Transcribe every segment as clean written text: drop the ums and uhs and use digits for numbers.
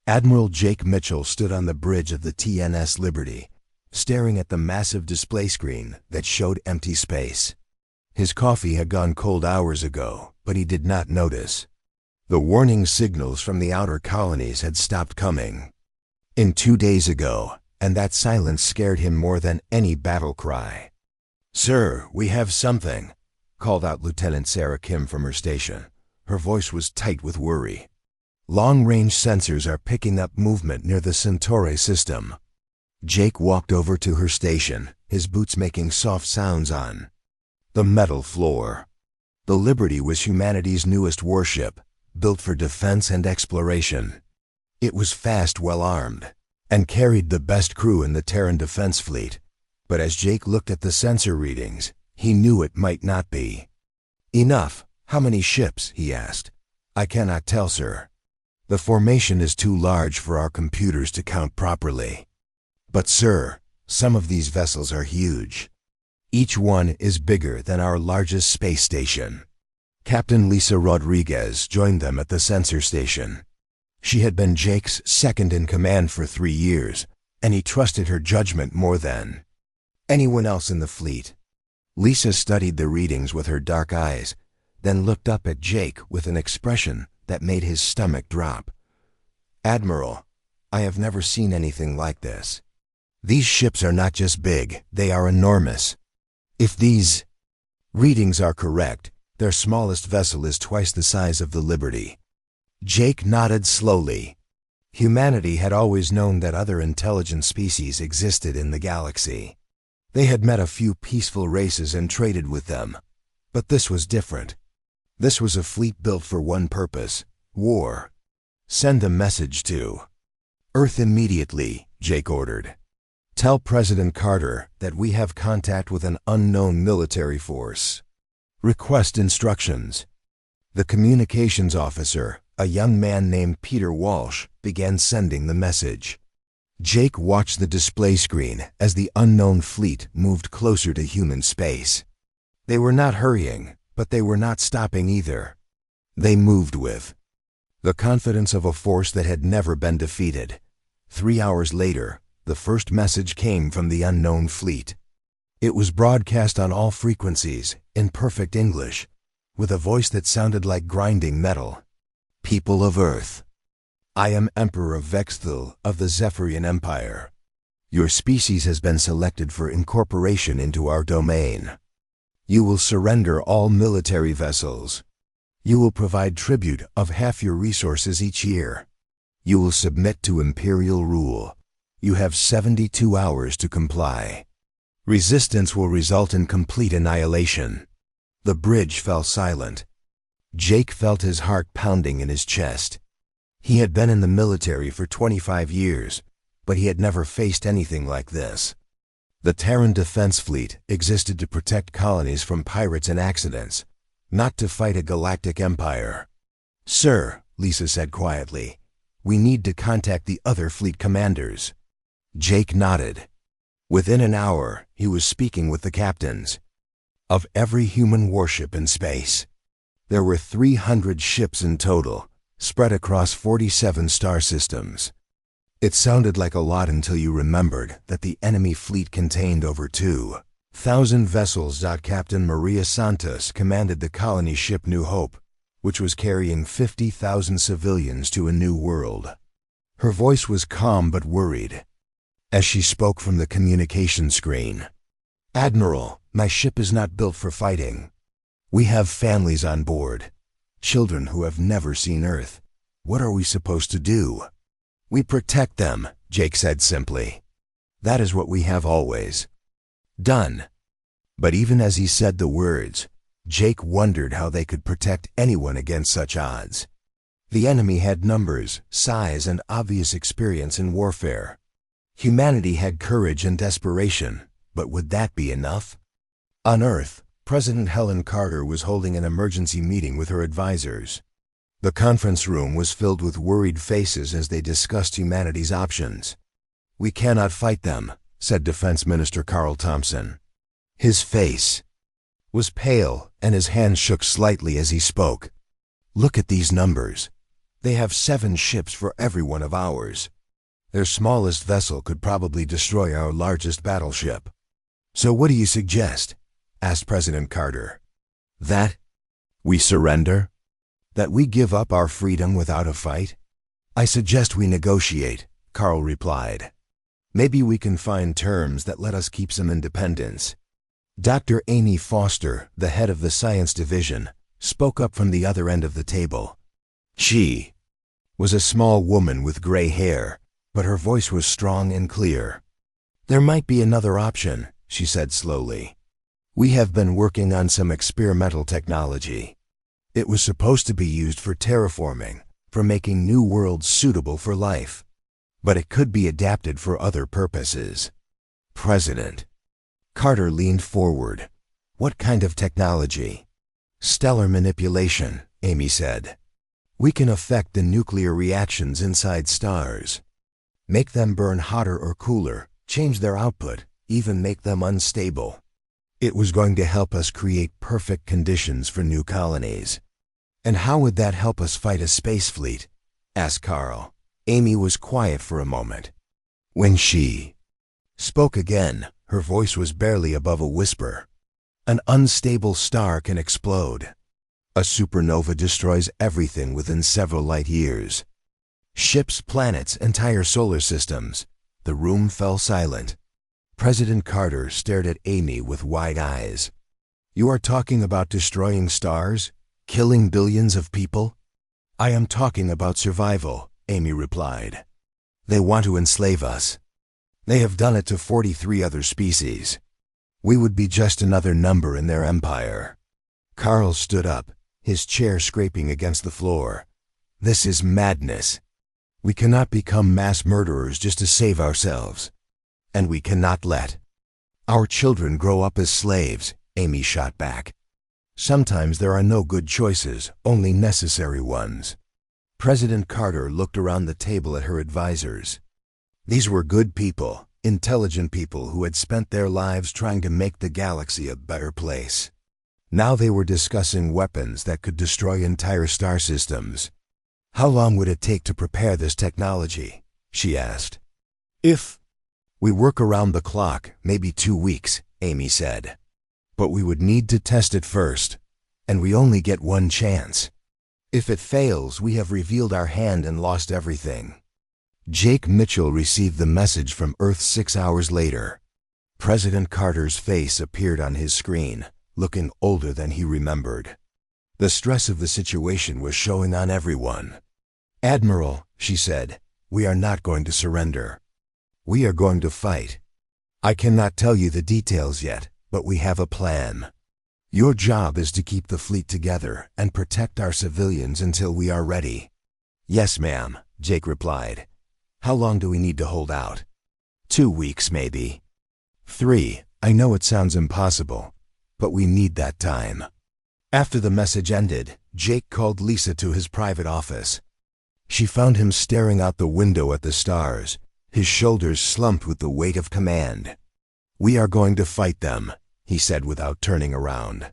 Admiral Jake Mitchell stood on the bridge of the TNS Liberty, staring at the massive display screen that showed empty space. His coffee had gone cold hours ago, but he did not notice. The warning signals from the outer colonies had stopped coming. 2 days ago, and that silence scared him more than any battle cry. "Sir, we have something," called out Lieutenant Sarah Kim from her station. Her voice was tight with worry. "Long-range sensors are picking up movement near the Centauri system." Jake walked over to her station, his boots making soft sounds on the metal floor. The Liberty was humanity's newest warship, built for defense and exploration. It was fast, well-armed, and carried the best crew in the Terran Defense Fleet. But as Jake looked at the sensor readings, he knew it might not be. "Enough. How many ships?" he asked. "I cannot tell, sir. The formation is too large for our computers to count properly." "But sir, some of these vessels are huge. Each one is bigger than our largest space station." Captain Lisa Rodriguez joined them at the sensor station. She had been Jake's second-in-command for 3 years, and he trusted her judgment more than anyone else in the fleet. Lisa studied the readings with her dark eyes, then looked up at Jake with an expression that made his stomach drop. "Admiral, I have never seen anything like this. These ships are not just big, they are enormous. If these readings are correct, their smallest vessel is twice the size of the Liberty." Jake nodded slowly. Humanity had always known that other intelligent species existed in the galaxy. They had met a few peaceful races and traded with them. But this was different. This was a fleet built for one purpose: war. "Send a message to Earth immediately," Jake ordered. "Tell President Carter that we have contact with an unknown military force. Request instructions." The communications officer, a young man named Peter Walsh, began sending the message. Jake watched the display screen as the unknown fleet moved closer to human space. They were not hurrying, but they were not stopping either. They moved with the confidence of a force that had never been defeated. 3 hours later, the first message came from the unknown fleet. It was broadcast on all frequencies, in perfect English, with a voice that sounded like grinding metal. "People of Earth, I am Emperor Vexthil of the Zephyrian Empire. Your species has been selected for incorporation into our domain. You will surrender all military vessels. You will provide tribute of half your resources each year. You will submit to imperial rule. You have 72 hours to comply. Resistance will result in complete annihilation." The bridge fell silent. Jake felt his heart pounding in his chest. He had been in the military for 25 years, but he had never faced anything like this. The Terran Defense Fleet existed to protect colonies from pirates and accidents, not to fight a galactic empire. "Sir," Lisa said quietly, "we need to contact the other fleet commanders." Jake nodded. Within an hour, he was speaking with the captains of every human warship in space. There were 300 ships in total, spread across 47 star systems. It sounded like a lot until you remembered that the enemy fleet contained over 2,000 vessels. Captain Maria Santos commanded the colony ship New Hope, which was carrying 50,000 civilians to a new world. Her voice was calm but worried as she spoke from the communication screen. "Admiral, my ship is not built for fighting. We have families on board, children who have never seen Earth. What are we supposed to do?" "We protect them," Jake said simply. "That is what we have always done." But even as he said the words, Jake wondered how they could protect anyone against such odds. The enemy had numbers, size, and obvious experience in warfare. Humanity had courage and desperation, but would that be enough? On Earth, President Helen Carter was holding an emergency meeting with her advisors. The conference room was filled with worried faces as they discussed humanity's options. "We cannot fight them," said Defense Minister Carl Thompson. His face was pale and his hands shook slightly as he spoke. "Look at these numbers. They have 7 ships for every one of ours. Their smallest vessel could probably destroy our largest battleship. So what do you suggest? Asked President Carter. That we surrender? That we give up our freedom without a fight? I suggest we negotiate, Carl replied. Maybe we can find terms that let us keep some independence. Dr. Amy Foster, the head of the science division, spoke up from the other end of the table. She was a small woman with gray hair, but her voice was strong and clear. There might be another option, she said slowly. We have been working on some experimental technology. It was supposed to be used for terraforming, for making new worlds suitable for life. But it could be adapted for other purposes. President Carter leaned forward. What kind of technology? Stellar manipulation, Amy said. We can affect the nuclear reactions inside stars. Make them burn hotter or cooler, change their output, even make them unstable. It was going to help us create perfect conditions for new colonies. And how would that help us fight a space fleet? Asked Carl. Amy was quiet for a moment. When she spoke again, her voice was barely above a whisper. An unstable star can explode. A supernova destroys everything within several light years. Ships, planets, entire solar systems. The room fell silent. President Carter stared at Amy with wide eyes. You are talking about destroying stars? Killing billions of people? I am talking about survival, Amy replied. They want to enslave us. They have done it to 43 other species. We would be just another number in their empire. Carl stood up, his chair scraping against the floor. This is madness. We cannot become mass murderers just to save ourselves. And we cannot let our children grow up as slaves, Amy shot back. Sometimes there are no good choices, only necessary ones. President Carter looked around the table at her advisors. These were good people, intelligent people who had spent their lives trying to make the galaxy a better place. Now they were discussing weapons that could destroy entire star systems. How long would it take to prepare this technology? She asked. If we work around the clock, maybe 2 weeks, Amy said. But we would need to test it first, and we only get one chance. If it fails, we have revealed our hand and lost everything. Jake Mitchell received the message from Earth 6 hours later. President Carter's face appeared on his screen, looking older than he remembered. The stress of the situation was showing on everyone. Admiral, she said, we are not going to surrender. We are going to fight. I cannot tell you the details yet, but we have a plan. Your job is to keep the fleet together and protect our civilians until we are ready. Yes, ma'am, Jake replied. How long do we need to hold out? 2 weeks, maybe. 3, I know it sounds impossible, but we need that time. After the message ended, Jake called Lisa to his private office. She found him staring out the window at the stars, his shoulders slumped with the weight of command. We are going to fight them, he said without turning around.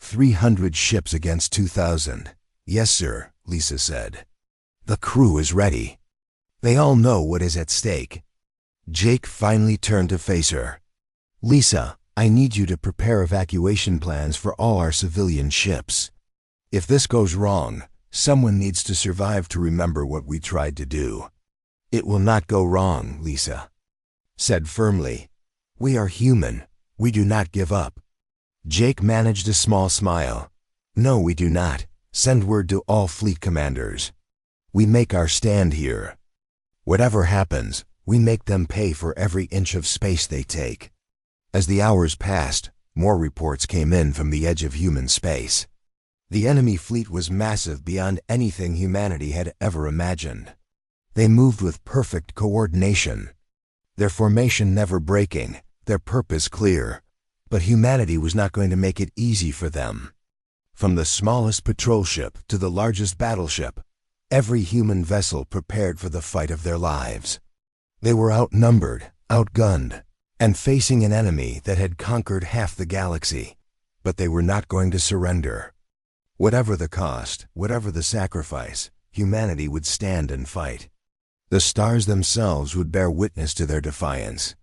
300 ships against 2,000. Yes, sir, Lisa said. The crew is ready. They all know what is at stake. Jake finally turned to face her. Lisa, I need you to prepare evacuation plans for all our civilian ships. If this goes wrong, someone needs to survive to remember what we tried to do. It will not go wrong, Lisa said firmly. We are human. We do not give up. Jake managed a small smile. No, we do not. Send word to all fleet commanders. We make our stand here. Whatever happens, we make them pay for every inch of space they take. As the hours passed, more reports came in from the edge of human space. The enemy fleet was massive beyond anything humanity had ever imagined. They moved with perfect coordination, their formation never breaking, their purpose clear. But humanity was not going to make it easy for them. From the smallest patrol ship to the largest battleship, every human vessel prepared for the fight of their lives. They were outnumbered, outgunned, and facing an enemy that had conquered half the galaxy. But they were not going to surrender. Whatever the cost, whatever the sacrifice, humanity would stand and fight. The stars themselves would bear witness to their defiance.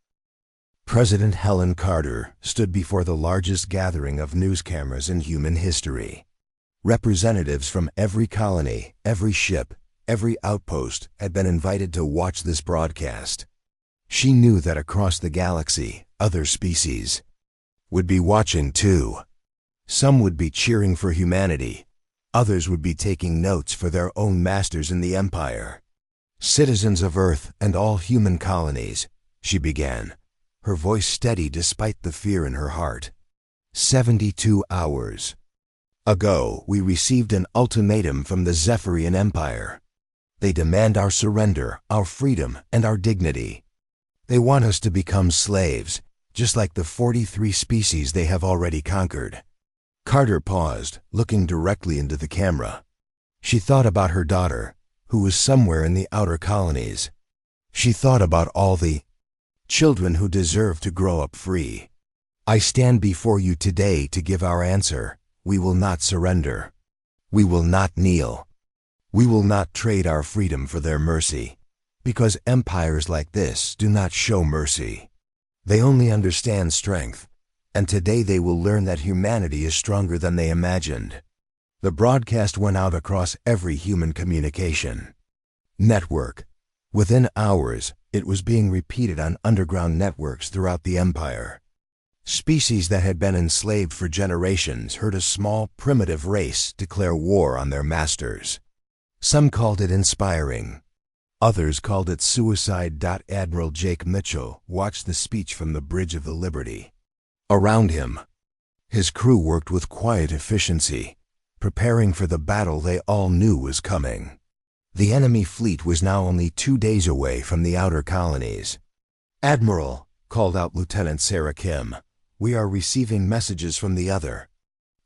President Helen Carter stood before the largest gathering of news cameras in human history. Representatives from every colony, every ship, every outpost had been invited to watch this broadcast. She knew that across the galaxy, other species would be watching too. Some would be cheering for humanity. Others would be taking notes for their own masters in the Empire. Citizens of Earth and all human colonies, she began, her voice steady despite the fear in her heart. 72 hours ago, we received an ultimatum from the Zephyrian Empire. They demand our surrender, our freedom, and our dignity. They want us to become slaves, just like the 43 species they have already conquered. Carter paused, looking directly into the camera. She thought about her daughter, who was somewhere in the outer colonies. She thought about all the children who deserve to grow up free. I stand before you today to give our answer. We will not surrender. We will not kneel. We will not trade our freedom for their mercy, because empires like this do not show mercy. They only understand strength, and today they will learn that humanity is stronger than they imagined. The broadcast went out across every human communication network. Within hours, it was being repeated on underground networks throughout the Empire. Species that had been enslaved for generations heard a small, primitive race declare war on their masters. Some called it inspiring. Others called it suicide. Admiral Jake Mitchell watched the speech from the Bridge of the Liberty. Around him, his crew worked with quiet efficiency, preparing for the battle they all knew was coming. The enemy fleet was now only 2 days away from the outer colonies. "Admiral," called out Lieutenant Sarah Kim, "we are receiving messages from the other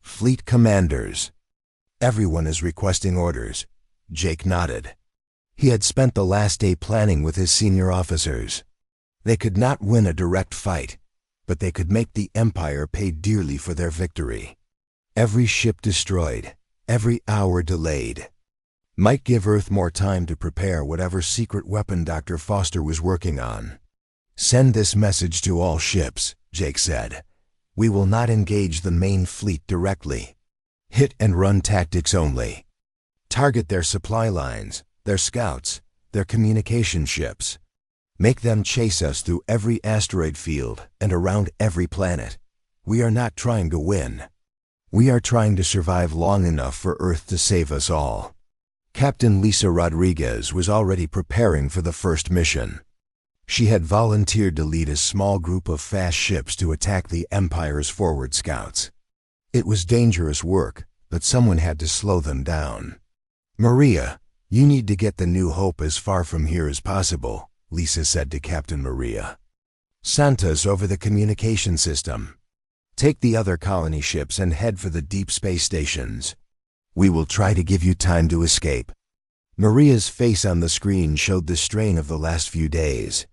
fleet commanders." "Everyone is requesting orders." Jake nodded. He had spent the last day planning with his senior officers. They could not win a direct fight, but they could make the Empire pay dearly for their victory. Every ship destroyed, every hour delayed, might give Earth more time to prepare whatever secret weapon Dr. Foster was working on. "Send this message to all ships," Jake said. "We will not engage the main fleet directly. Hit and run tactics only. Target their supply lines, their scouts, their communication ships. Make them chase us through every asteroid field and around every planet. We are not trying to win. We are trying to survive long enough for Earth to save us all." Captain Lisa Rodriguez was already preparing for the first mission. She had volunteered to lead a small group of fast ships to attack the Empire's forward scouts. It was dangerous work, but someone had to slow them down. "Maria, you need to get the New Hope as far from here as possible," Lisa said to Captain Maria. "Santa's over the communication system. Take the other colony ships and head for the deep space stations. We will try to give you time to escape." Maria's face on the screen showed the strain of the last few days.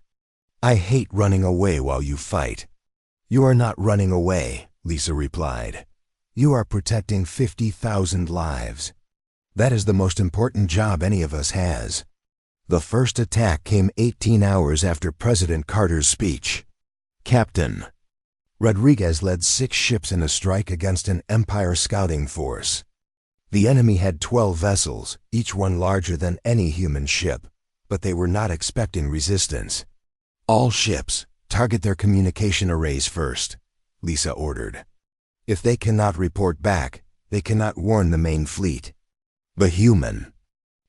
"I hate running away while you fight." "You are not running away," Lisa replied. "You are protecting 50,000 lives. That is the most important job any of us has." The first attack came 18 hours after President Carter's speech. Captain Rodriguez led 6 ships in a strike against an Empire scouting force. The enemy had 12 vessels, each one larger than any human ship, but they were not expecting resistance. "All ships, target their communication arrays first," Lisa ordered. "If they cannot report back, they cannot warn the main fleet." The human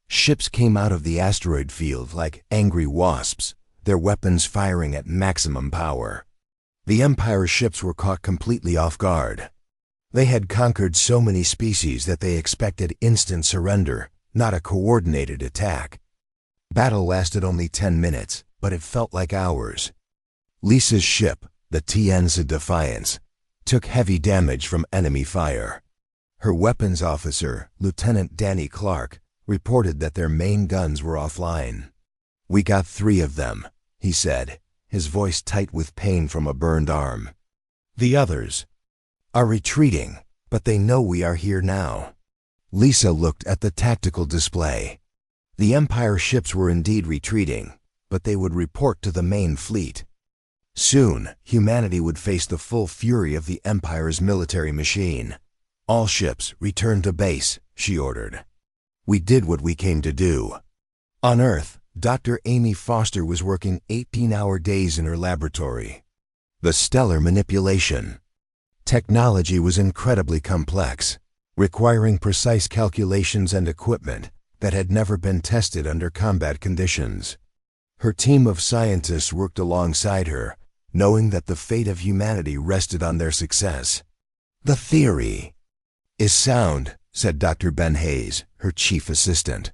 ships came out of the asteroid field like angry wasps, their weapons firing at maximum power. The Empire ships were caught completely off guard. They had conquered so many species that they expected instant surrender, not a coordinated attack. Battle lasted only 10 minutes, but it felt like hours. Lisa's ship, the Tienza Defiance, took heavy damage from enemy fire. Her weapons officer, Lieutenant Danny Clark, reported that their main guns were offline. "We got 3 of them," he said, his voice tight with pain from a burned arm. "The others are retreating, but they know we are here now." Lisa looked at the tactical display. The Empire ships were indeed retreating, but they would report to the main fleet. Soon, humanity would face the full fury of the Empire's military machine. "All ships, return to base," she ordered. We did what we came to do. On Earth, Dr. Amy Foster was working 18-hour days in her laboratory. The stellar manipulation technology was incredibly complex, requiring precise calculations and equipment that had never been tested under combat conditions. Her team of scientists worked alongside her, knowing that the fate of humanity rested on their success. "The theory is sound," said Dr. Ben Hayes, her chief assistant.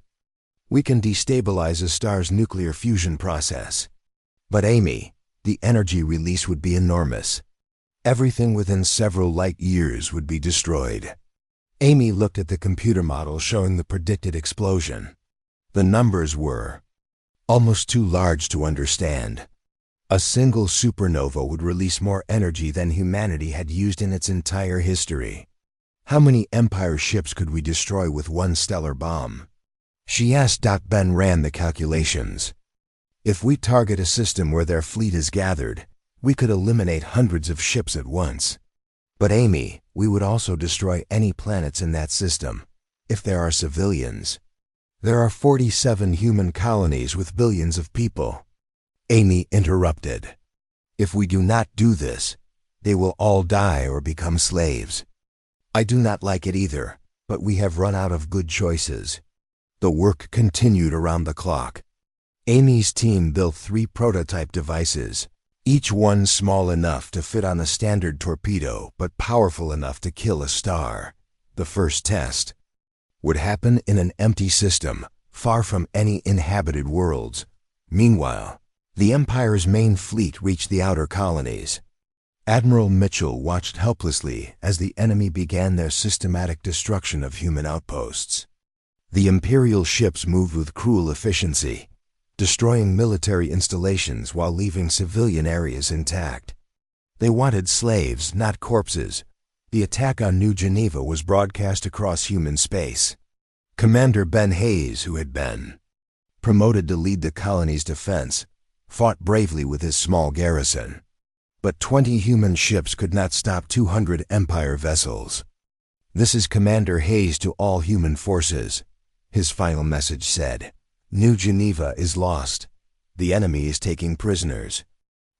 "We can destabilize a star's nuclear fusion process. But Amy, the energy release would be enormous. Everything within several light years would be destroyed." Amy looked at the computer model showing the predicted explosion. The numbers were almost too large to understand. A single supernova would release more energy than humanity had used in its entire history. How many Empire ships could we destroy with one stellar bomb? She asked. Ben ran the calculations. "If we target a system where their fleet is gathered, we could eliminate hundreds of ships at once. But Amy, we would also destroy any planets in that system, if there are civilians. There are 47 human colonies with billions of people." Amy interrupted. "If we do not do this, they will all die or become slaves. I do not like it either, but we have run out of good choices." The work continued around the clock. Amy's team built 3 prototype devices, each one small enough to fit on a standard torpedo but powerful enough to kill a star. The first test would happen in an empty system, far from any inhabited worlds. Meanwhile, the Empire's main fleet reached the outer colonies. Admiral Mitchell watched helplessly as the enemy began their systematic destruction of human outposts. The Imperial ships moved with cruel efficiency, destroying military installations while leaving civilian areas intact. They wanted slaves, not corpses. The attack on New Geneva was broadcast across human space. Commander Ben Hayes, who had been promoted to lead the colony's defense, fought bravely with his small garrison. But 20 human ships could not stop 200 Empire vessels. "This is Commander Hayes to all human forces," his final message said. "New Geneva is lost. The enemy is taking prisoners.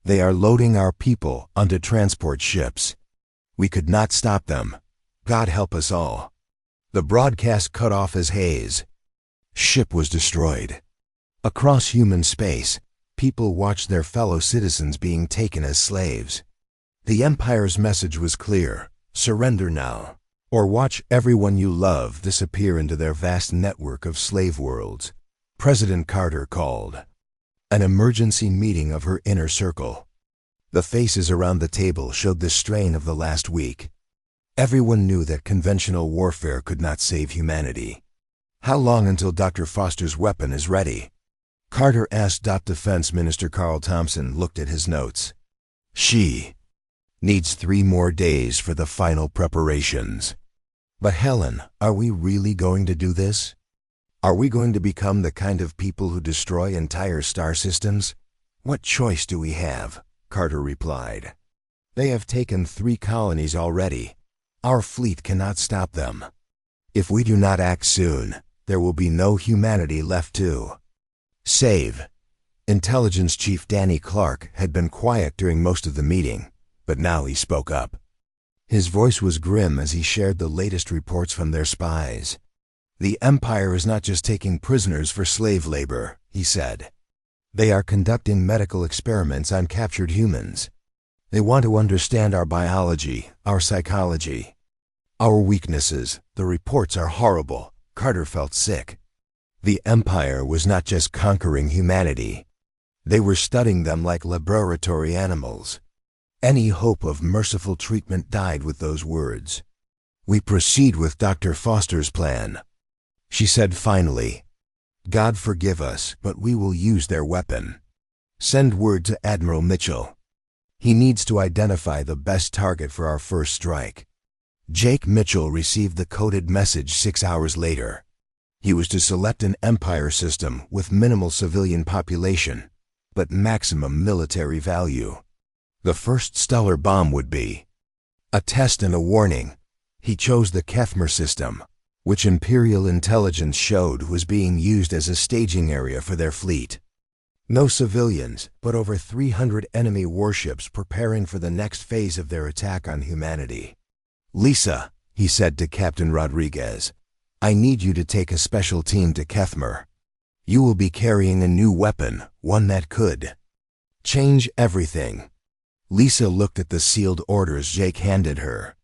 They are loading our people onto transport ships. We could not stop them. God help us all." The broadcast cut off as Hayes' ship was destroyed. Across human space, people watched their fellow citizens being taken as slaves. The Empire's message was clear: surrender now, or watch everyone you love disappear into their vast network of slave worlds. President Carter called an emergency meeting of her inner circle. The faces around the table showed the strain of the last week. Everyone knew that conventional warfare could not save humanity. "How long until Dr. Foster's weapon is ready?" Carter asked. Defense Minister Carl Thompson looked at his notes. "She needs 3 more days for the final preparations." "But Helen, are we really going to do this? Are we going to become the kind of people who destroy entire star systems? What choice do we have?" Carter replied. "They have taken 3 colonies already. Our fleet cannot stop them. If we do not act soon, there will be no humanity left to save." Intelligence Chief Danny Clark had been quiet during most of the meeting, but now he spoke up. His voice was grim as he shared the latest reports from their spies. "The Empire is not just taking prisoners for slave labor," he said. "They are conducting medical experiments on captured humans. They want to understand our biology, our psychology, our weaknesses. The reports are horrible." Carter felt sick. The Empire was not just conquering humanity. They were studying them like laboratory animals. Any hope of merciful treatment died with those words. "We proceed with Dr. Foster's plan," she said finally. "God forgive us, but we will use their weapon. Send word to Admiral Mitchell. He needs to identify the best target for our first strike." Jake Mitchell received the coded message 6 hours later. He was to select an Empire system with minimal civilian population, but maximum military value. The first stellar bomb would be a test and a warning. He chose the Kethmer system, which Imperial intelligence showed was being used as a staging area for their fleet. No civilians, but over 300 enemy warships preparing for the next phase of their attack on humanity. "Lisa," he said to Captain Rodriguez, "I need you to take a special team to Kethmer. You will be carrying a new weapon, one that could change everything." Lisa looked at the sealed orders Jake handed her.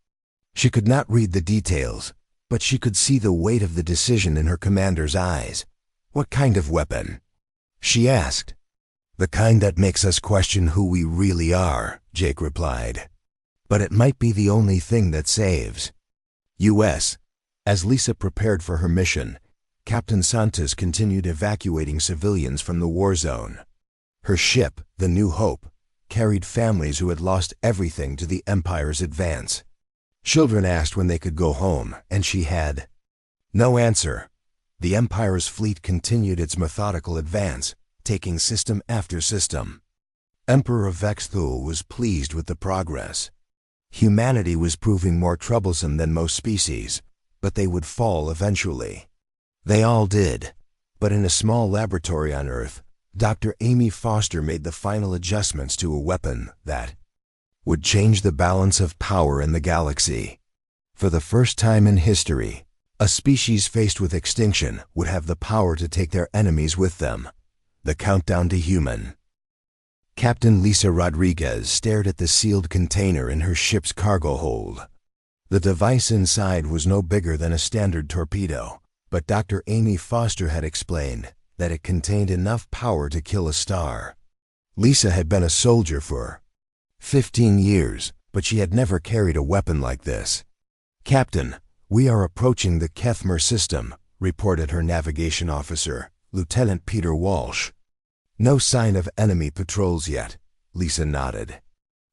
She could not read the details, but she could see the weight of the decision in her commander's eyes. "What kind of weapon?" she asked. "The kind that makes us question who we really are," Jake replied. "But it might be the only thing that saves." U.S. As Lisa prepared for her mission, Captain Santos continued evacuating civilians from the war zone. Her ship, the New Hope, carried families who had lost everything to the Empire's advance. Children asked when they could go home, and she had no answer. The Empire's fleet continued its methodical advance, taking system after system. Emperor Vexthul was pleased with the progress. Humanity was proving more troublesome than most species, but they would fall eventually. They all did. But in a small laboratory on Earth, Dr. Amy Foster made the final adjustments to a weapon that would change the balance of power in the galaxy. For the first time in history, a species faced with extinction would have the power to take their enemies with them. The countdown to human. Captain Lisa Rodriguez stared at the sealed container in her ship's cargo hold. The device inside was no bigger than a standard torpedo, but Dr. Amy Foster had explained that it contained enough power to kill a star. Lisa had been a soldier for 15 years, but she had never carried a weapon like this. "Captain, we are approaching the Kethmer system," reported her navigation officer, Lieutenant Peter Walsh. "No sign of enemy patrols yet," Lisa nodded.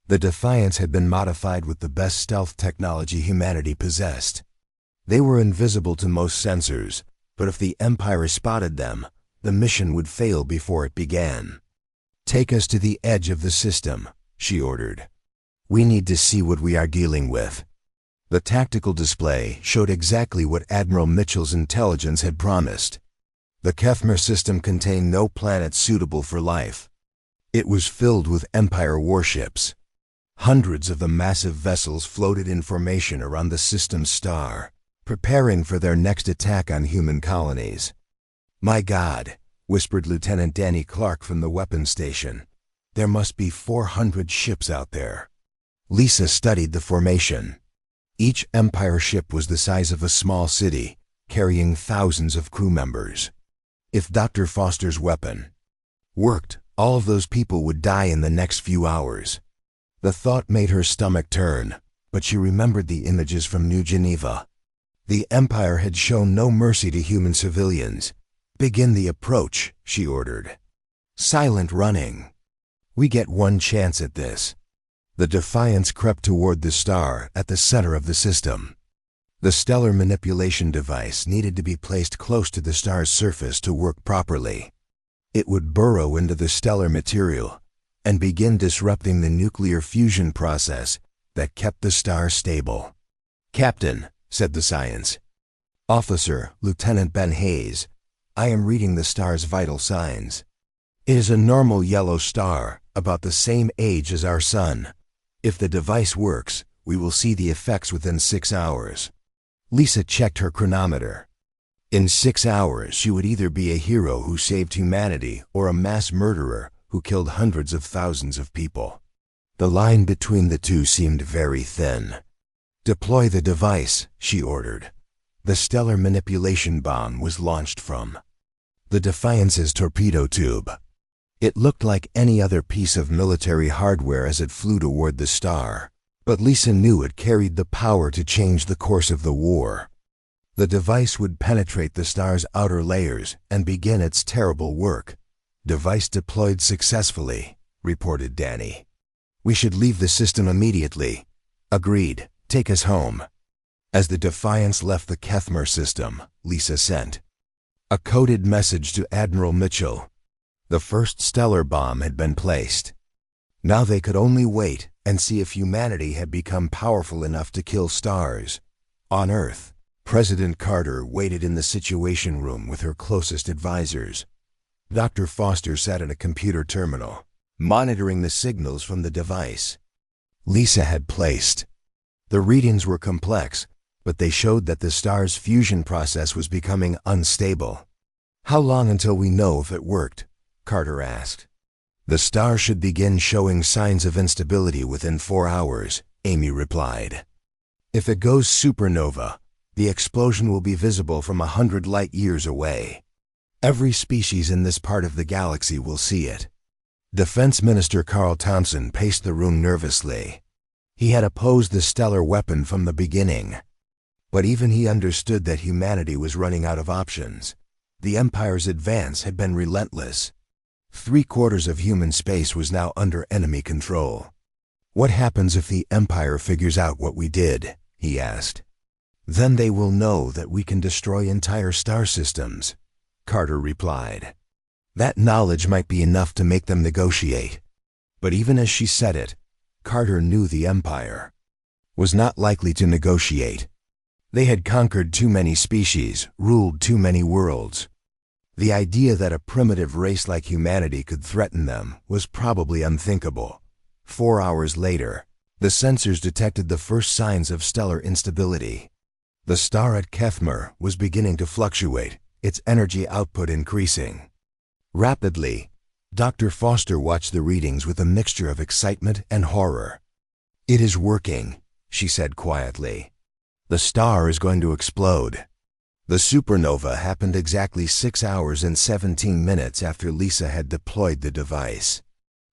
The Defiants had been modified with the best stealth technology humanity possessed. They were invisible to most sensors, but if the Empire spotted them, the mission would fail before it began. "Take us to the edge of the system," she ordered. "We need to see what we are dealing with." The tactical display showed exactly what Admiral Mitchell's intelligence had promised. The Kethmer system contained no planet suitable for life. It was filled with Empire warships. Hundreds of the massive vessels floated in formation around the system's star, preparing for their next attack on human colonies. "My God," whispered Lieutenant Danny Clark from the weapons station. "There must be 400 ships out there." Lisa studied the formation. Each Empire ship was the size of a small city, carrying thousands of crew members. If Dr. Foster's weapon worked, all of those people would die in the next few hours. The thought made her stomach turn, but she remembered the images from New Geneva. The Empire had shown no mercy to human civilians. "Begin the approach," she ordered. "Silent running. We get one chance at this." The Defiants crept toward the star at the center of the system. The stellar manipulation device needed to be placed close to the star's surface to work properly. It would burrow into the stellar material and begin disrupting the nuclear fusion process that kept the star stable. "Captain," said the science officer, Lieutenant Ben Hayes, "I am reading the star's vital signs. It is a normal yellow star, about the same age as our sun. If the device works, we will see the effects within 6 hours." Lisa checked her chronometer. In 6 hours, she would either be a hero who saved humanity or a mass murderer who killed hundreds of thousands of people. The line between the two seemed very thin. "Deploy the device," she ordered. The stellar manipulation bomb was launched from the Defiance's torpedo tube. It looked like any other piece of military hardware as it flew toward the star, but Lisa knew it carried the power to change the course of the war. The device would penetrate the star's outer layers and begin its terrible work. "Device deployed successfully," reported Danny. "We should leave the system immediately." "Agreed. Take us home." As the Defiants left the Kethmer system, Lisa sent A coded message to Admiral Mitchell. The first stellar bomb had been placed. Now they could only wait and see if humanity had become powerful enough to kill stars. On Earth, President Carter waited in the Situation Room with her closest advisors. Dr. Foster sat at a computer terminal, monitoring the signals from the device Lisa had placed. The readings were complex, but they showed that the star's fusion process was becoming unstable. "How long until we know if it worked?" Carter asked. "The star should begin showing signs of instability within 4 hours," Amy replied. "If it goes supernova, the explosion will be visible from 100 light-years away. Every species in this part of the galaxy will see it." Defense Minister Carl Thompson paced the room nervously. He had opposed the stellar weapon from the beginning. But even he understood that humanity was running out of options. The Empire's advance had been relentless. 3/4 of human space was now under enemy control. "What happens if the Empire figures out what we did?" he asked. "Then they will know that we can destroy entire star systems," Carter replied. "That knowledge might be enough to make them negotiate." But even as she said it, Carter knew the Empire was not likely to negotiate. They had conquered too many species, ruled too many worlds. The idea that a primitive race like humanity could threaten them was probably unthinkable. 4 hours later, the sensors detected the first signs of stellar instability. The star at Kethmer was beginning to fluctuate, its energy output increasing. Rapidly, Dr. Foster watched the readings with a mixture of excitement and horror. "It is working," she said quietly. "The star is going to explode." The supernova happened exactly 6 hours and 17 minutes after Lisa had deployed the device.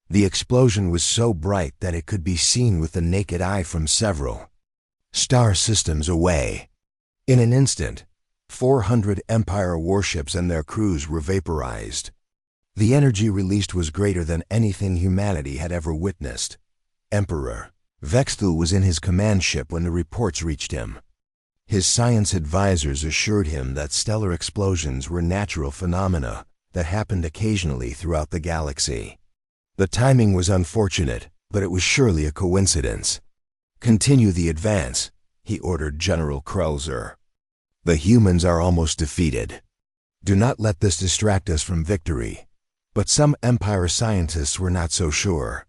The explosion was so bright that it could be seen with the naked eye from several star systems away. In an instant, 400 Empire warships and their crews were vaporized. The energy released was greater than anything humanity had ever witnessed. Emperor Vexthul was in his command ship when the reports reached him. His science advisors assured him that stellar explosions were natural phenomena that happened occasionally throughout the galaxy. The timing was unfortunate, but it was surely a coincidence. "Continue the advance," he ordered General Krelzer. "The humans are almost defeated. Do not let this distract us from victory." But some Empire scientists were not so sure.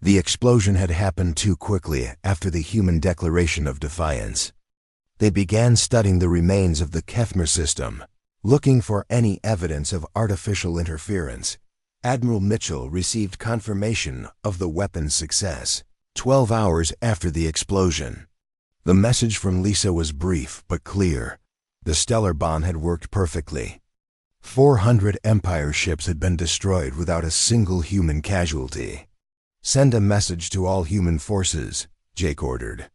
The explosion had happened too quickly after the human declaration of defiance. They began studying the remains of the Kethmer system, looking for any evidence of artificial interference. Admiral Mitchell received confirmation of the weapon's success 12 hours after the explosion. The message from Lisa was brief but clear. The stellar bomb had worked perfectly. 400 Empire ships had been destroyed without a single human casualty. "Send a message to all human forces," Jake ordered.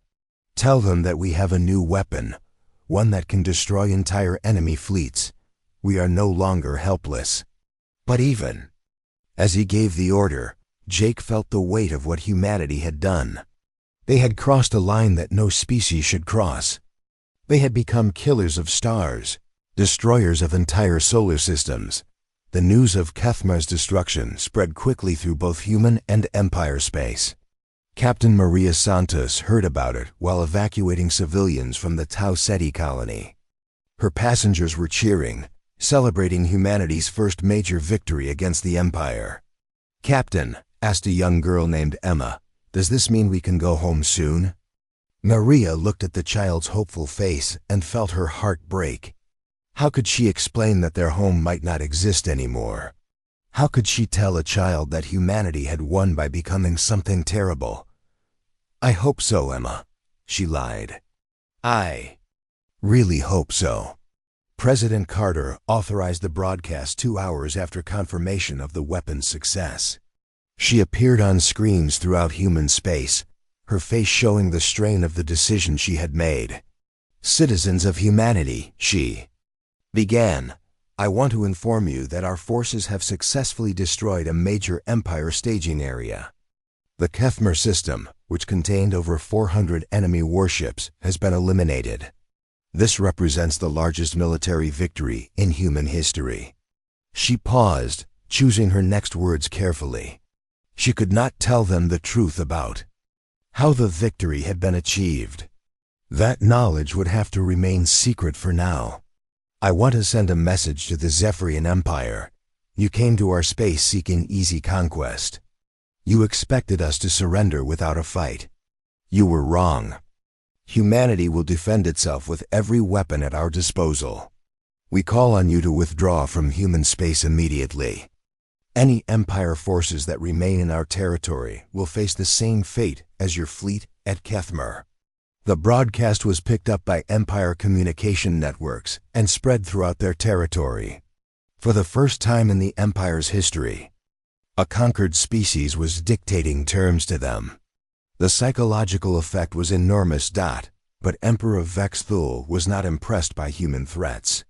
"Tell them that we have a new weapon, one that can destroy entire enemy fleets. We are no longer helpless." But even as he gave the order, Jake felt the weight of what humanity had done. They had crossed a line that no species should cross. They had become killers of stars, destroyers of entire solar systems. The news of Kethmer's destruction spread quickly through both human and Empire space. Captain Maria Santos heard about it while evacuating civilians from the Tau Ceti colony. Her passengers were cheering, celebrating humanity's first major victory against the Empire. "Captain," asked a young girl named Emma, "does this mean we can go home soon?" Maria looked at the child's hopeful face and felt her heart break. How could she explain that their home might not exist anymore? How could she tell a child that humanity had won by becoming something terrible? "I hope so, Emma," she lied. "I really hope so." President Carter authorized the broadcast 2 hours after confirmation of the weapon's success. She appeared on screens throughout human space, her face showing the strain of the decision she had made. "Citizens of humanity," she began, "I want to inform you that our forces have successfully destroyed a major Empire staging area. The Kethmer system, which contained over 400 enemy warships, has been eliminated. This represents the largest military victory in human history. She paused, choosing her next words carefully. She could not tell them the truth about how the victory had been achieved. That knowledge would have to remain secret for now. I want to send a message to the Zephyrian Empire. You came to our space seeking easy conquest. You expected us to surrender without a fight. You were wrong. Humanity will defend itself with every weapon at our disposal. We call on you to withdraw from human space immediately. Any Empire forces that remain in our territory will face the same fate as your fleet at Kethmer. The broadcast was picked up by Empire communication networks and spread throughout their territory. For the first time in the Empire's history, a conquered species was dictating terms to them. The psychological effect was enormous. But Emperor Vex Thul was not impressed by human threats.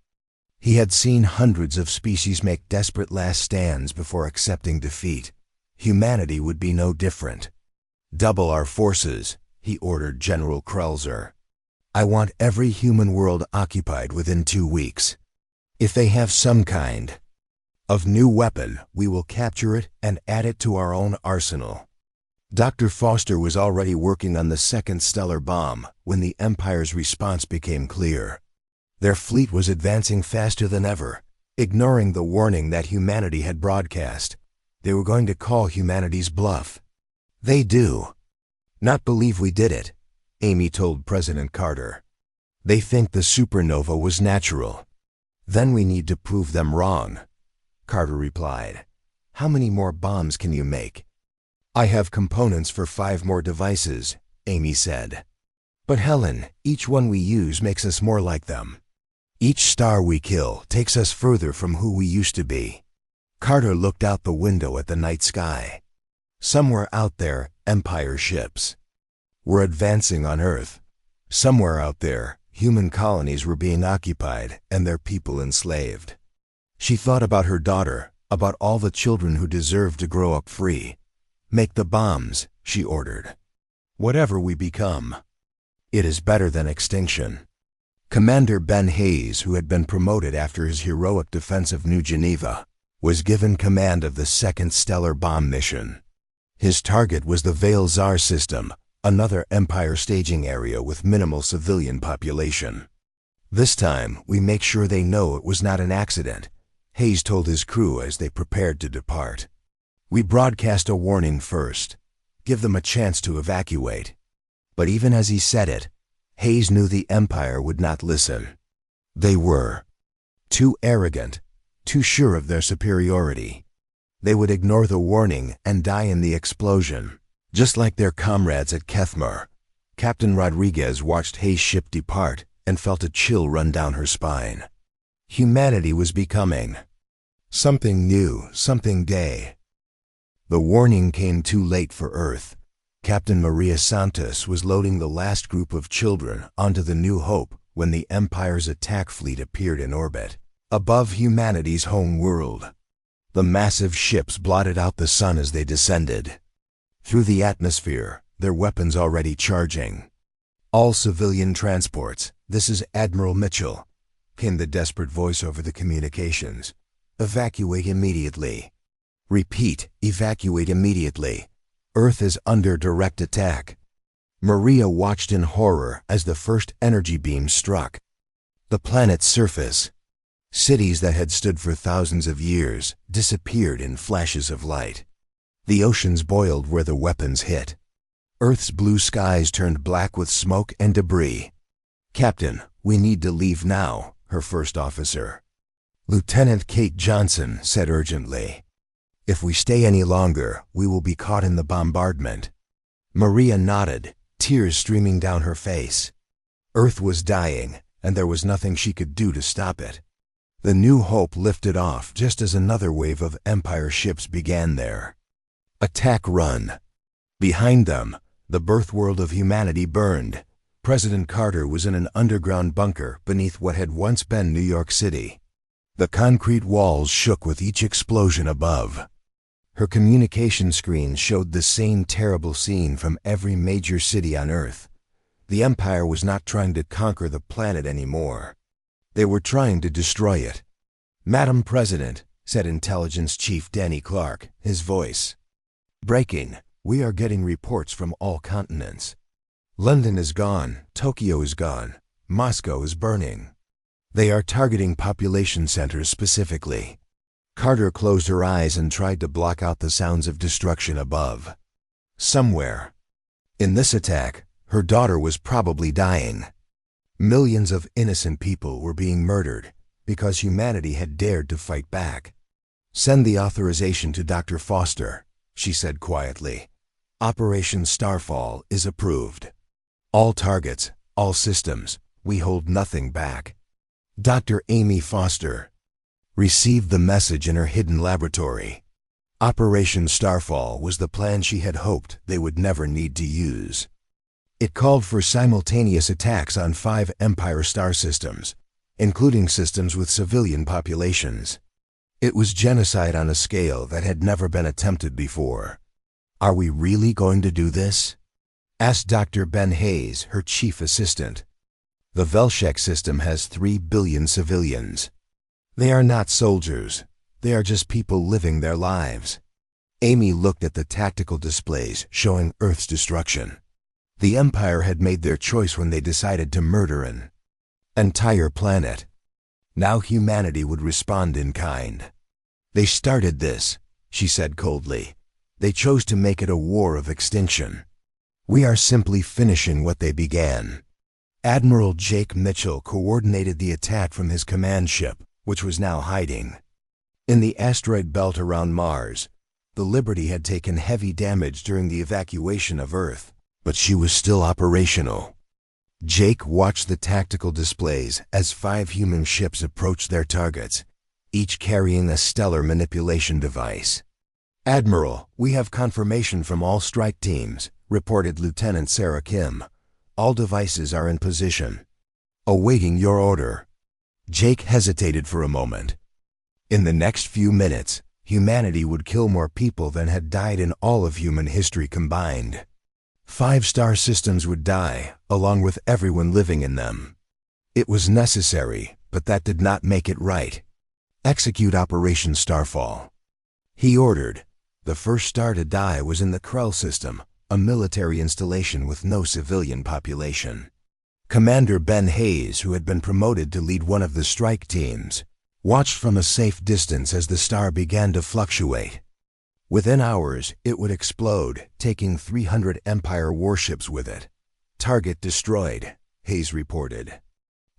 He had seen hundreds of species make desperate last stands before accepting defeat. Humanity would be no different. Double our forces, he ordered General Krelzer. I want every human world occupied within 2 weeks. If they have some kind of new weapon, we will capture it and add it to our own arsenal. Dr. Foster was already working on the second stellar bomb when the Empire's response became clear. Their fleet was advancing faster than ever, ignoring the warning that humanity had broadcast. They were going to call humanity's bluff. They do not believe we did it, Amy told President Carter. They think the supernova was natural. Then we need to prove them wrong, Carter replied. How many more bombs can you make? I have components for 5 more devices, Amy said. But Helen, each one we use makes us more like them. Each star we kill takes us further from who we used to be. Carter looked out the window at the night sky. Somewhere out there, Empire ships were advancing on Earth. Somewhere out there, human colonies were being occupied and their people enslaved. She thought about her daughter, about all the children who deserved to grow up free. Make the bombs, she ordered. Whatever we become, it is better than extinction. Commander Ben Hayes, who had been promoted after his heroic defense of New Geneva, was given command of the second stellar bomb mission. His target was the Veil-Zar system, another Empire staging area with minimal civilian population. This time, we make sure they know it was not an accident, Hayes told his crew as they prepared to depart. We broadcast a warning first, give them a chance to evacuate. But even as he said it, Hayes knew the Empire would not listen. They were too arrogant, too sure of their superiority. They would ignore the warning and die in the explosion, just like their comrades at Kethmer. Captain Rodriguez watched Hayes' ship depart and felt a chill run down her spine. Humanity was becoming something new, something gay. The warning came too late for Earth. Captain Maria Santos was loading the last group of children onto the New Hope when the Empire's attack fleet appeared in orbit, above humanity's home world. The massive ships blotted out the sun as they descended. Through the atmosphere, their weapons already charging. All civilian transports, this is Admiral Mitchell, came the desperate voice over the communications. Evacuate immediately. Repeat, evacuate immediately. Earth is under direct attack. Maria watched in horror as the first energy beam struck the planet's surface. Cities that had stood for thousands of years disappeared in flashes of light. The oceans boiled where the weapons hit. Earth's blue skies turned black with smoke and debris. Captain, we need to leave now, her first officer, Lieutenant Kate Johnson, said urgently. If we stay any longer, we will be caught in the bombardment. Maria nodded, tears streaming down her face. Earth was dying, and there was nothing she could do to stop it. The New Hope lifted off just as another wave of Empire ships began their attack run. Behind them, the birth world of humanity burned. President Carter was in an underground bunker beneath what had once been New York City. The concrete walls shook with each explosion above. Her communication screen showed the same terrible scene from every major city on Earth. The Empire was not trying to conquer the planet anymore. They were trying to destroy it. "Madam President," said Intelligence Chief Danny Clark, his voice. "Breaking. We are getting reports from all continents. London is gone, Tokyo is gone, Moscow is burning. They are targeting population centers specifically." Carter closed her eyes and tried to block out the sounds of destruction above. Somewhere in this attack, her daughter was probably dying. Millions of innocent people were being murdered because humanity had dared to fight back. "Send the authorization to Dr. Foster," she said quietly. "Operation Starfall is approved. All targets, all systems, we hold nothing back." Dr. Amy Foster received the message in her hidden laboratory. Operation Starfall was the plan she had hoped they would never need to use. It called for simultaneous attacks on 5 Empire star systems, including systems with civilian populations. It was genocide on a scale that had never been attempted before. "Are we really going to do this?" asked Dr. Ben Hayes, her chief assistant. "The Velshek system has 3 billion civilians. They are not soldiers. They are just people living their lives." Amy looked at the tactical displays showing Earth's destruction. The Empire had made their choice when they decided to murder an entire planet. Now humanity would respond in kind. "They started this," she said coldly. "They chose to make it a war of extinction. We are simply finishing what they began." Admiral Jake Mitchell coordinated the attack from his command ship, which was now hiding in the asteroid belt around Mars. The Liberty had taken heavy damage during the evacuation of Earth, but she was still operational. Jake watched the tactical displays as 5 human ships approached their targets, each carrying a stellar manipulation device. "Admiral, we have confirmation from all strike teams," reported Lieutenant Sarah Kim. "All devices are in position. Awaiting your order." Jake hesitated for a moment. In the next few minutes, humanity would kill more people than had died in all of human history combined. 5 star systems would die, along with everyone living in them. It was necessary, but that did not make it right. "Execute Operation Starfall," he ordered. The first star to die was in the Krell system, a military installation with no civilian population. Commander Ben Hayes, who had been promoted to lead one of the strike teams, watched from a safe distance as the star began to fluctuate. Within hours, it would explode, taking 300 Empire warships with it. "Target destroyed," Hayes reported.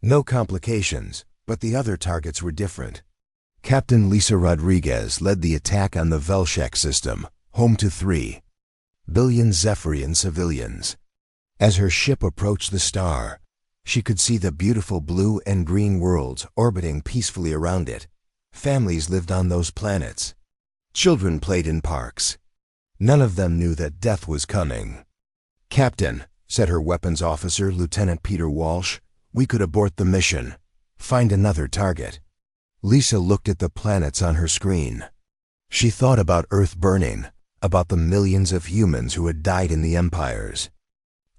No complications, but the other targets were different. Captain Lisa Rodriguez led the attack on the Velshek system, home to 3 billion Zephyrian civilians. As her ship approached the star, she could see the beautiful blue and green worlds orbiting peacefully around it. Families lived on those planets. Children played in parks. None of them knew that death was coming. "Captain," said her weapons officer, Lieutenant Peter Walsh, "we could abort the mission. Find another target." Lisa looked at the planets on her screen. She thought about Earth burning, about the millions of humans who had died in the empires.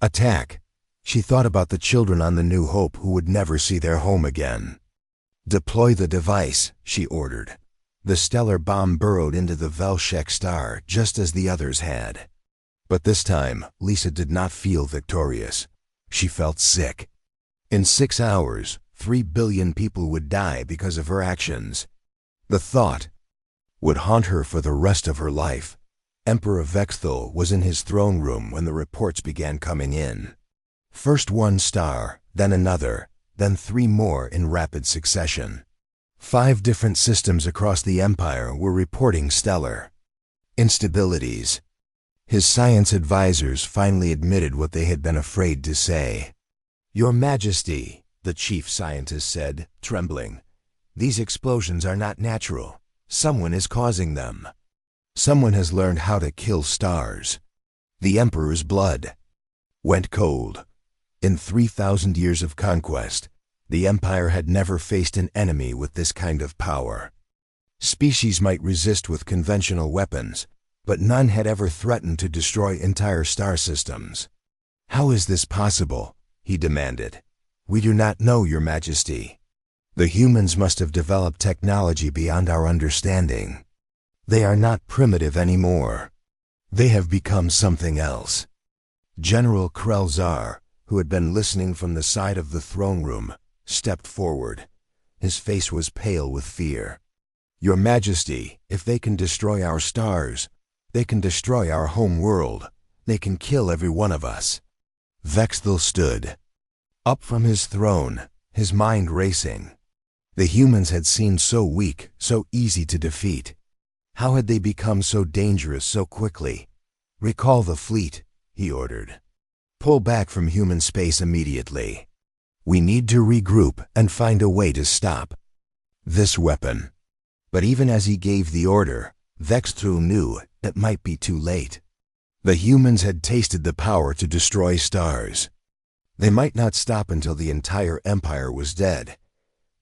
Attack. She thought about the children on the New Hope who would never see their home again. "Deploy the device," she ordered. The stellar bomb burrowed into the Velshek star just as the others had. But this time, Lisa did not feel victorious. She felt sick. In 6 hours, 3 billion people would die because of her actions. The thought would haunt her for the rest of her life. Emperor Vexthal was in his throne room when the reports began coming in. First one star, then another, then 3 more in rapid succession. 5 different systems across the Empire were reporting stellar instabilities. His science advisors finally admitted what they had been afraid to say. "Your Majesty," the chief scientist said, trembling, "these explosions are not natural. Someone is causing them. Someone has learned how to kill stars." The Emperor's blood went cold. In 3,000 years of conquest, the Empire had never faced an enemy with this kind of power. Species might resist with conventional weapons, but none had ever threatened to destroy entire star systems. "How is this possible?" he demanded. "We do not know, Your Majesty. The humans must have developed technology beyond our understanding. They are not primitive anymore. They have become something else." General Krelzar, who had been listening from the side of the throne room, stepped forward. His face was pale with fear. "Your Majesty, if they can destroy our stars, they can destroy our home world. They can kill every one of us." Vexthel stood up from his throne, his mind racing. The humans had seemed so weak, so easy to defeat. How had they become so dangerous so quickly? "Recall the fleet," he ordered. "Pull back from human space immediately. We need to regroup and find a way to stop this weapon." But even as he gave the order, Vexthel knew it might be too late. The humans had tasted the power to destroy stars. They might not stop until the entire empire was dead.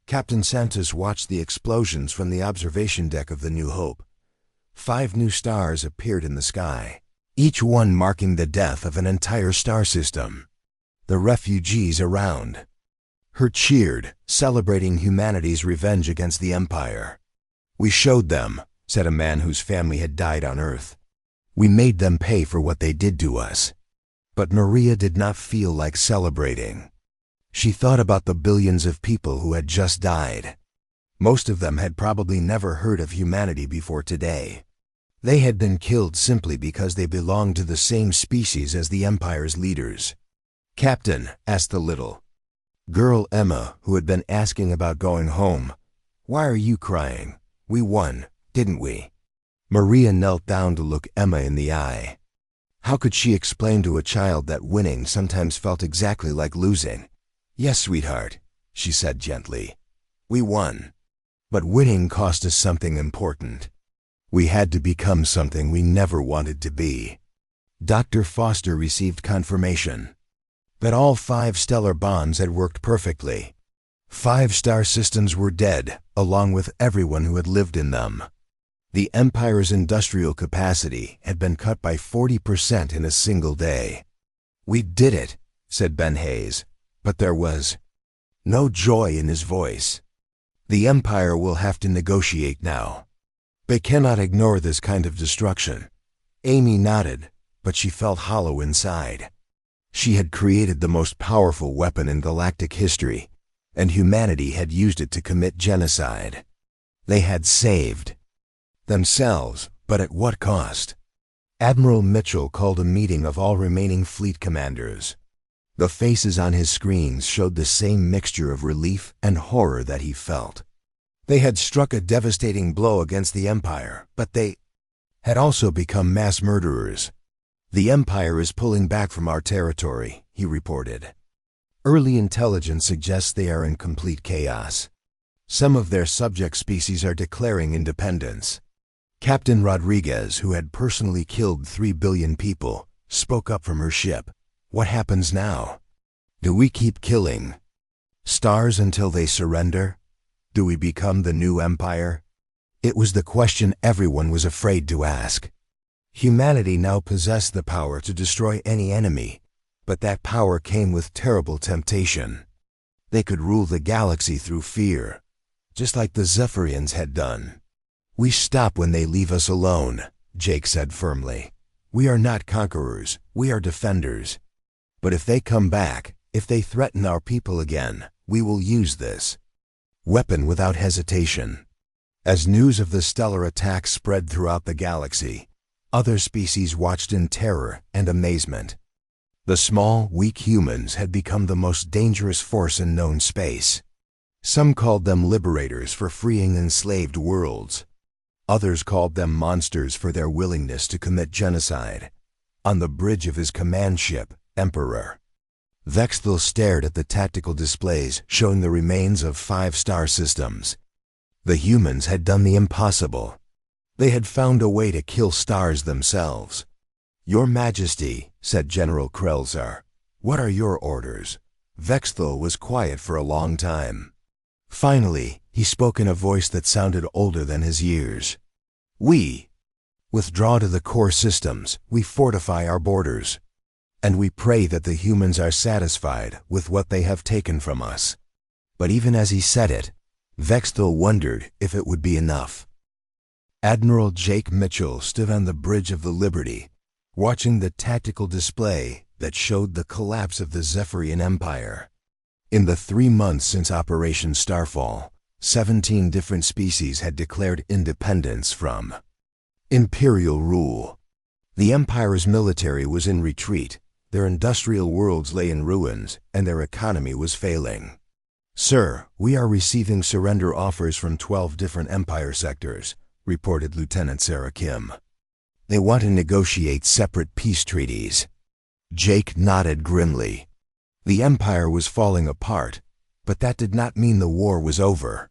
Captain Santos watched the explosions from the observation deck of the New Hope. 5 new stars appeared in the sky, each one marking the death of an entire star system. The refugees around her cheered, celebrating humanity's revenge against the Empire. "We showed them," said a man whose family had died on Earth. "We made them pay for what they did to us." But Maria did not feel like celebrating. She thought about the billions of people who had just died. Most of them had probably never heard of humanity before today. They had been killed simply because they belonged to the same species as the Empire's leaders. "Captain," asked the little girl Emma, who had been asking about going home, "why are you crying? We won, didn't we?" Maria knelt down to look Emma in the eye. How could she explain to a child that winning sometimes felt exactly like losing? "Yes, sweetheart," she said gently. "We won. But winning cost us something important. We had to become something we never wanted to be." Dr. Foster received confirmation that all 5 stellar bonds had worked perfectly. 5 star systems were dead, along with everyone who had lived in them. The Empire's industrial capacity had been cut by 40% in a single day. "We did it," said Ben Hayes, but there was no joy in his voice. "The Empire will have to negotiate now. They cannot ignore this kind of destruction." Amy nodded, but she felt hollow inside. She had created the most powerful weapon in galactic history, and humanity had used it to commit genocide. They had saved themselves, but at what cost? Admiral Mitchell called a meeting of all remaining fleet commanders. The faces on his screens showed the same mixture of relief and horror that he felt. They had struck a devastating blow against the Empire, but they had also become mass murderers. "The Empire is pulling back from our territory," he reported. "Early intelligence suggests they are in complete chaos. Some of their subject species are declaring independence." Captain Rodriguez, who had personally killed 3 billion people, spoke up from her ship. "What happens now? Do we keep killing stars until they surrender? Do we become the new empire?" It was the question everyone was afraid to ask. Humanity now possessed the power to destroy any enemy, but that power came with terrible temptation. They could rule the galaxy through fear, just like the Zephyrians had done. "We stop when they leave us alone," Jake said firmly. "We are not conquerors, we are defenders. But if they come back, if they threaten our people again, we will use this weapon without hesitation." As news of the stellar attack spread throughout the galaxy, other species watched in terror and amazement. The small, weak humans had become the most dangerous force in known space. Some called them liberators for freeing enslaved worlds. Others called them monsters for their willingness to commit genocide. On the bridge of his command ship, Emperor, Vexthel stared at the tactical displays showing the remains of 5 star systems. The humans had done the impossible. They had found a way to kill stars themselves. "Your Majesty," said General Krelzar, "what are your orders?" Vexthel was quiet for a long time. Finally, he spoke in a voice that sounded older than his years. "We withdraw to the core systems. We fortify our borders. and we pray that the humans are satisfied with what they have taken from us." But even as he said it, Vexthul wondered if it would be enough. Admiral Jake Mitchell stood on the bridge of the Liberty, watching the tactical display that showed the collapse of the Zephyrian Empire. In the 3 months since Operation Starfall, 17 different species had declared independence from imperial rule. The Empire's military was in retreat, their industrial worlds lay in ruins, and their economy was failing. "Sir, we are receiving surrender offers from 12 different Empire sectors," reported Lieutenant Sarah Kim. "They want to negotiate separate peace treaties." Jake nodded grimly. The Empire was falling apart, but that did not mean the war was over.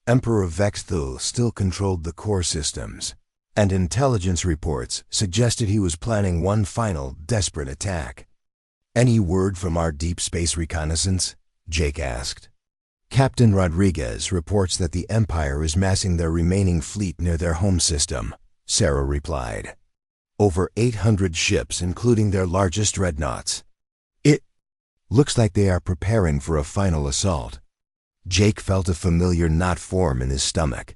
Emperor Vexthul still controlled the core systems, and intelligence reports suggested he was planning one final, desperate attack. "Any word from our deep space reconnaissance?" Jake asked. "Captain Rodriguez reports that the Empire is massing their remaining fleet near their home system," Sarah replied. "Over 800 ships, including their largest dreadnoughts. It looks like they are preparing for a final assault." Jake felt a familiar knot form in his stomach.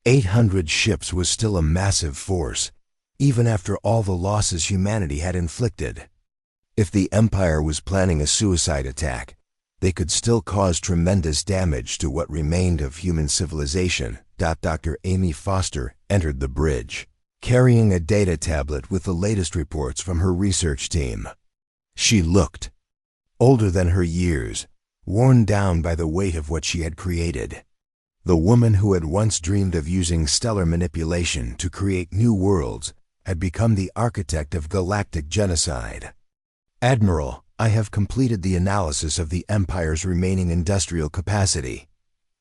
800 ships was still a massive force, even after all the losses humanity had inflicted. If the Empire was planning a suicide attack, they could still cause tremendous damage to what remained of human civilization. Dr. Amy Foster entered the bridge, carrying a data tablet with the latest reports from her research team. She looked older than her years, worn down by the weight of what she had created. The woman who had once dreamed of using stellar manipulation to create new worlds had become the architect of galactic genocide. "Admiral, I have completed the analysis of the Empire's remaining industrial capacity,"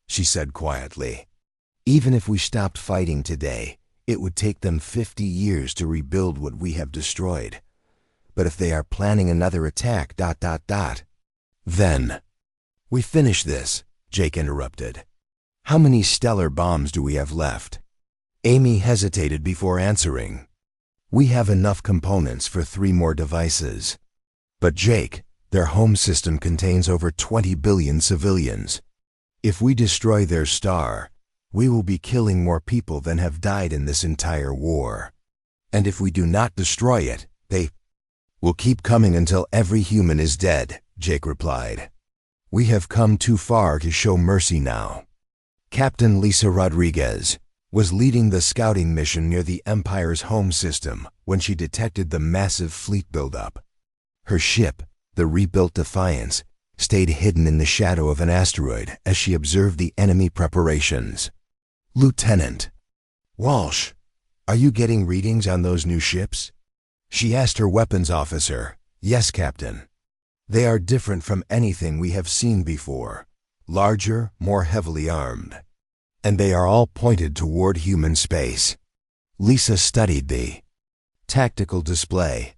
she said quietly. "Even if we stopped fighting today, it would take them 50 years to rebuild what we have destroyed. But if they are planning another attack, then—" "We finish this," Jake interrupted. "How many stellar bombs do we have left?" Amy hesitated before answering. "We have enough components for 3 more devices." "But Jake, their home system contains over 20 billion civilians. If we destroy their star, we will be killing more people than have died in this entire war. And if we do not destroy it, they will keep coming until every human is dead," Jake replied. "We have come too far to show mercy now." Captain Lisa Rodriguez was leading the scouting mission near the Empire's home system when she detected the massive fleet buildup. Her ship, the rebuilt Defiance, stayed hidden in the shadow of an asteroid as she observed the enemy preparations. "Lieutenant Walsh, are you getting readings on those new ships?" she asked her weapons officer. "Yes, Captain. They are different from anything we have seen before. Larger, more heavily armed. And they are all pointed toward human space." Lisa studied the tactical display.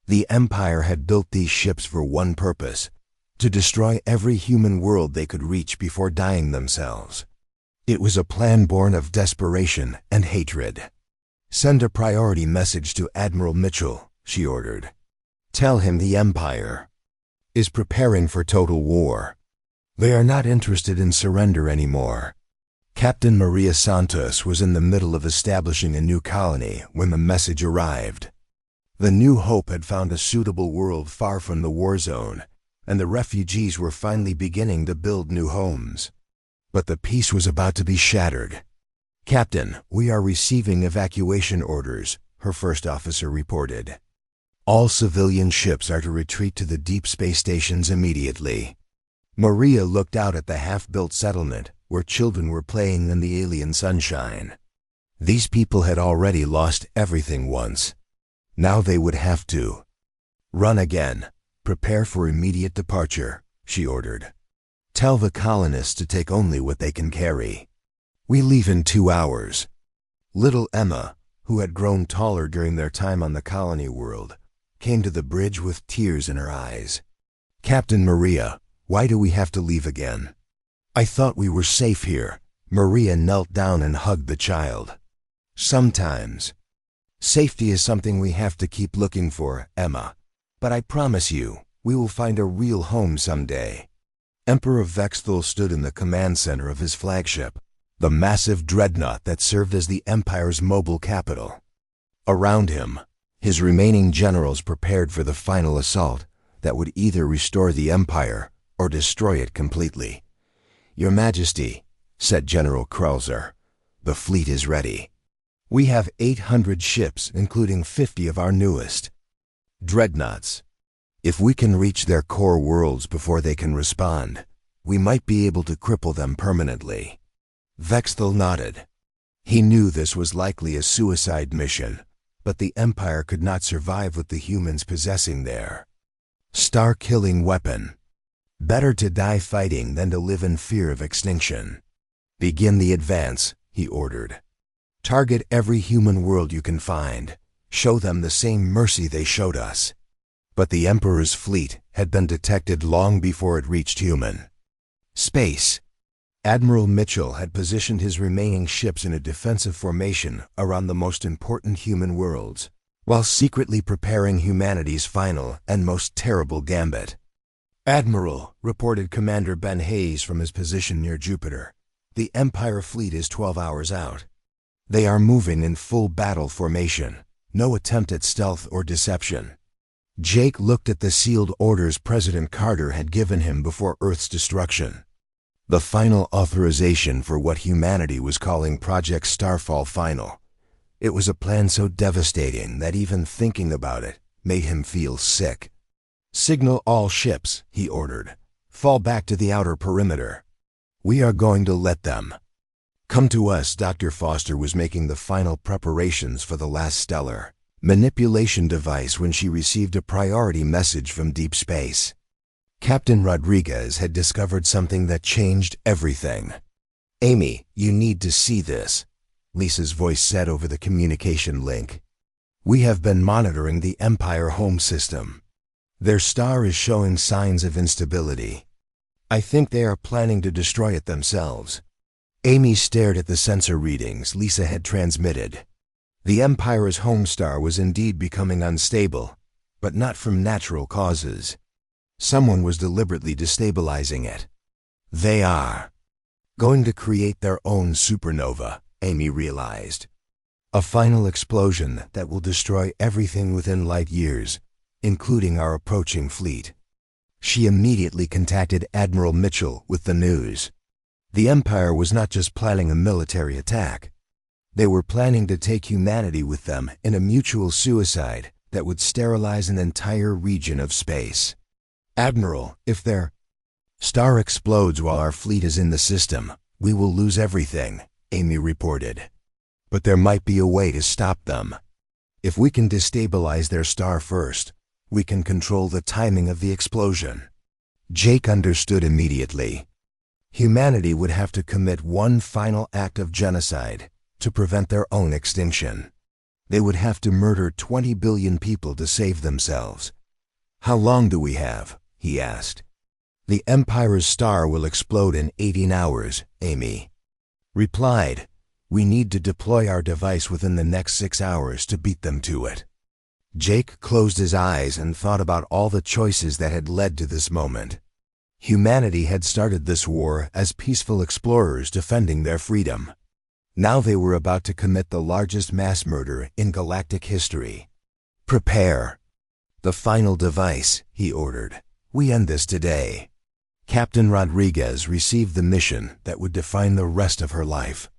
The Empire had built these ships for one purpose: to destroy every human world they could reach before dying themselves. It was a plan born of desperation and hatred. "Send a priority message to Admiral Mitchell," she ordered. "Tell him the Empire is preparing for total war. They are not interested in surrender anymore." Captain Maria Santos was in the middle of establishing a new colony when the message arrived. The New Hope had found a suitable world far from the war zone, and the refugees were finally beginning to build new homes. But the peace was about to be shattered. "Captain, we are receiving evacuation orders," her first officer reported. "All civilian ships are to retreat to the deep space stations immediately." Maria looked out at the half-built settlement where children were playing in the alien sunshine. These people had already lost everything once. Now they would have to run again. "Prepare for immediate departure," she ordered. "Tell the colonists to take only what they can carry. We leave in 2 hours." Little Emma, who had grown taller during their time on the colony world, came to the bridge with tears in her eyes. "Captain Maria, why do we have to leave again? I thought we were safe here." Maria knelt down and hugged the child. "Sometimes. Safety is something we have to keep looking for, Emma. But I promise you, we will find a real home someday. Emperor Vexthal stood in the command center of his flagship, the massive dreadnought that served as the Empire's mobile capital. Around him, his remaining generals prepared for the final assault that would either restore the Empire or destroy it completely. "Your Majesty," said General Krelzer, "the fleet is ready. We have 800 ships, including 50 of our newest dreadnoughts. If we can reach their core worlds before they can respond, we might be able to cripple them permanently." Vexthal nodded. He knew this was likely a suicide mission, but the Empire could not survive with the humans possessing their star-killing weapon. Better to die fighting than to live in fear of extinction. "Begin the advance," he ordered. "Target every human world you can find. Show them the same mercy they showed us." But the Emperor's fleet had been detected long before it reached human space. Admiral Mitchell had positioned his remaining ships in a defensive formation around the most important human worlds, while secretly preparing humanity's final and most terrible gambit. "Admiral," reported Commander Ben Hayes from his position near Jupiter, "the Empire fleet is 12 hours out. They are moving in full battle formation, no attempt at stealth or deception." Jake looked at the sealed orders President Carter had given him before Earth's destruction. The final authorization for what humanity was calling Project Starfall Final. It was a plan so devastating that even thinking about it made him feel sick. "Signal all ships," he ordered. "Fall back to the outer perimeter. We are going to let them come to us." Dr. Foster was making the final preparations for the last stellar manipulation device when she received a priority message from deep space. Captain Rodriguez had discovered something that changed everything. "Amy, you need to see this," Lisa's voice said over the communication link. "We have been monitoring the Empire home system. Their star is showing signs of instability. I think they are planning to destroy it themselves." Amy stared at the sensor readings Lisa had transmitted. The Empire's home star was indeed becoming unstable, but not from natural causes. Someone was deliberately destabilizing it. "They are going to create their own supernova," Amy realized. "A final explosion that will destroy everything within light years, including our approaching fleet." She immediately contacted Admiral Mitchell with the news. The Empire was not just planning a military attack. They were planning to take humanity with them in a mutual suicide that would sterilize an entire region of space. "Admiral, if their star explodes while our fleet is in the system, we will lose everything," Amy reported. "But there might be a way to stop them. If we can destabilize their star first, we can control the timing of the explosion." Jake understood immediately. Humanity would have to commit one final act of genocide to prevent their own extinction. They would have to murder 20 billion people to save themselves. "How long do we have?" he asked. "The Empire's star will explode in 18 hours, Amy replied. "We need to deploy our device within the next 6 hours to beat them to it." Jake closed his eyes and thought about all the choices that had led to this moment. Humanity had started this war as peaceful explorers defending their freedom. Now they were about to commit the largest mass murder in galactic history. "Prepare the final device," he ordered. "We end this today." Captain Rodriguez received the mission that would define the rest of her life.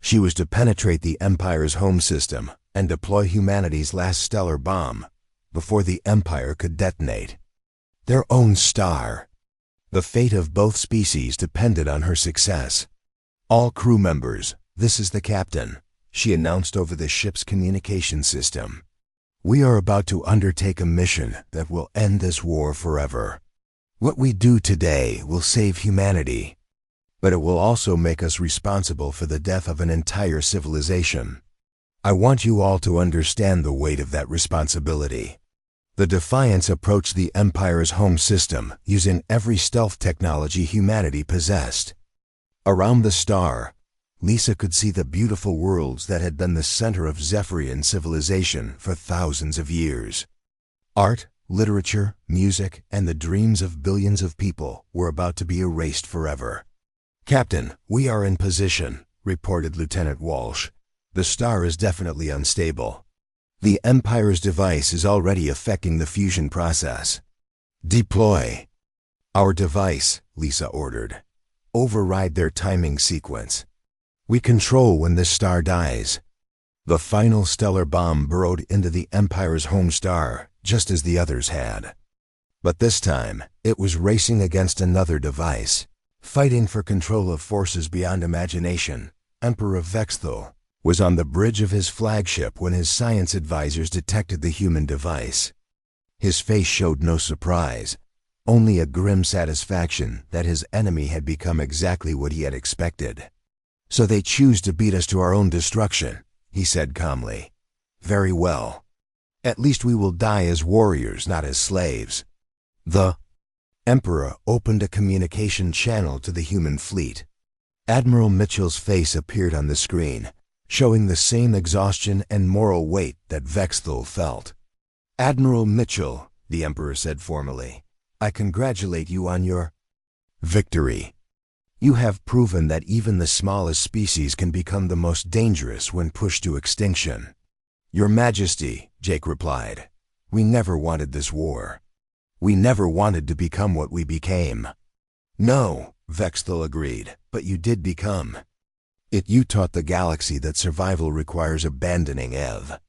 She was to penetrate the Empire's home system and deploy humanity's last stellar bomb before the Empire could detonate their own star. The fate of both species depended on her success. "All crew members, this is the captain," she announced over the ship's communication system. "We are about to undertake a mission that will end this war forever. What we do today will save humanity, but it will also make us responsible for the death of an entire civilization. I want you all to understand the weight of that responsibility." The Defiance approached the Empire's home system using every stealth technology humanity possessed. Around the star, Lisa could see the beautiful worlds that had been the center of Zephyrian civilization for thousands of years. Art, literature, music, and the dreams of billions of people were about to be erased forever. "Captain, we are in position," reported Lieutenant Walsh. "The star is definitely unstable. The Empire's device is already affecting the fusion process." "Deploy." "Our device," Lisa ordered. "Override their timing sequence. We control when this star dies." The final stellar bomb burrowed into the Empire's home star, just as the others had. But this time, it was racing against another device, fighting for control of forces beyond imagination. Emperor Vexthul was on the bridge of his flagship when his science advisors detected the human device. His face showed no surprise, only a grim satisfaction that his enemy had become exactly what he had expected. "So they choose to beat us to our own destruction," he said calmly. "Very well. At least we will die as warriors, not as slaves." The Emperor opened a communication channel to the human fleet. Admiral Mitchell's face appeared on the screen, showing the same exhaustion and moral weight that Vexthul felt. "Admiral Mitchell," the Emperor said formally, "I congratulate you on your victory. You have proven that even the smallest species can become the most dangerous when pushed to extinction." "Your Majesty," Jake replied, "we never wanted this war. We never wanted to become what we became." "No," Vexthul agreed, "but you did become. You taught the galaxy that survival requires abandoning Ev.